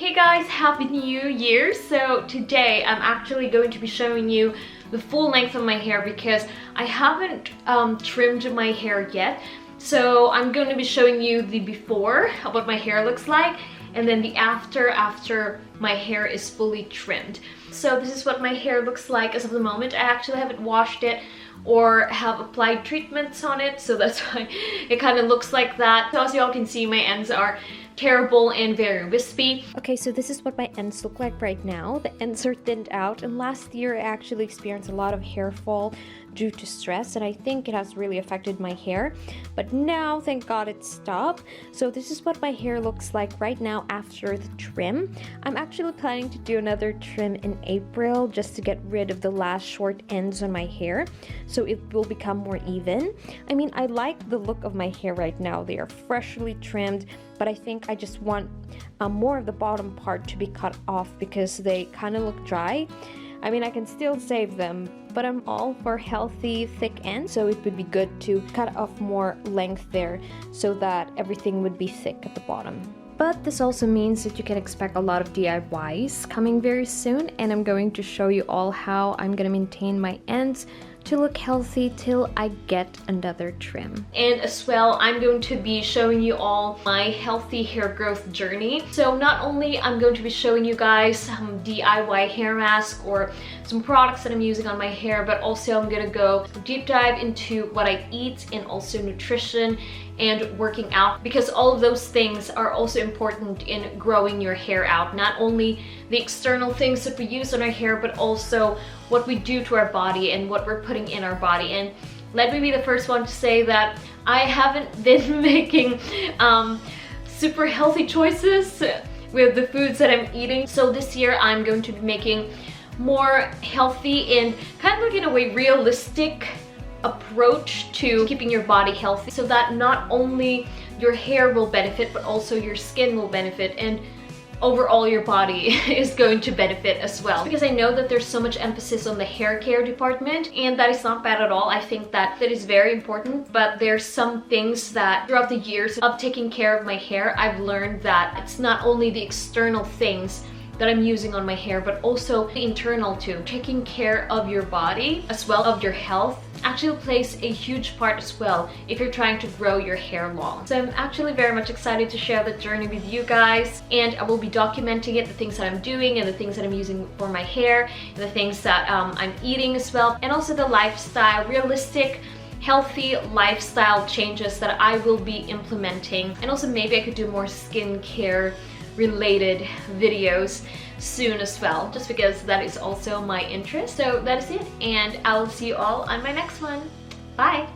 Hey guys, happy new year. So today I'm actually going to be showing you the full length of my hair because I haven't trimmed my hair yet. So I'm going to be showing you the before of what my hair looks like and then the after my hair is fully trimmed. So this is what my hair looks like as of the moment. I actually haven't washed it or have applied treatments on it, so that's why it kind of looks like that. So as y'all can see, my ends are terrible and very wispy. Okay, so this is what my ends look like right now. The ends are thinned out, and last year I actually experienced a lot of hair fall due to stress, and I think it has really affected my hair, but now thank God it stopped. So this is what my hair looks like right now after the trim. I'm actually planning to do another trim in April just to get rid of the last short ends on my hair so it will become more even. I mean, I like the look of my hair right now. They are freshly trimmed, but I think I just want more of the bottom part to be cut off because they kind of look dry. I mean, I can still save them, but I'm all for healthy, thick ends, so it would be good to cut off more length there so that everything would be thick at the bottom. But this also means that you can expect a lot of DIYs coming very soon, and I'm going to show you all how I'm gonna maintain my ends to look healthy till I get another trim. And as well, I'm going to be showing you all my healthy hair growth journey. So not only I'm going to be showing you guys some DIY hair mask or some products that I'm using on my hair, but also I'm gonna go deep dive into what I eat and also nutrition and working out, because all of those things are also important in growing your hair out. Not only the external things that we use on our hair, but also what we do to our body and what we're putting in our body. And let me be the first one to say that I haven't been making super healthy choices with the foods that I'm eating. So this year I'm going to be making more healthy and kind of like in a way realistic approach to keeping your body healthy, so that not only your hair will benefit but also your skin will benefit, and overall your body is going to benefit as well. Because I know that there's so much emphasis on the hair care department, and that is not bad at all. I think that is very important, but there's some things that throughout the years of taking care of my hair, I've learned that it's not only the external things that I'm using on my hair, but also the internal too. Taking care of your body as well, of your health, actually plays a huge part as well if you're trying to grow your hair long. So I'm actually very much excited to share the journey with you guys, and I will be documenting it, the things that I'm doing and the things that I'm using for my hair, and the things that I'm eating as well, and also the lifestyle, realistic healthy lifestyle changes that I will be implementing. And also maybe I could do more skincare related videos soon as well, just because that is also my interest. So that is it, and I will see you all on my next one. Bye!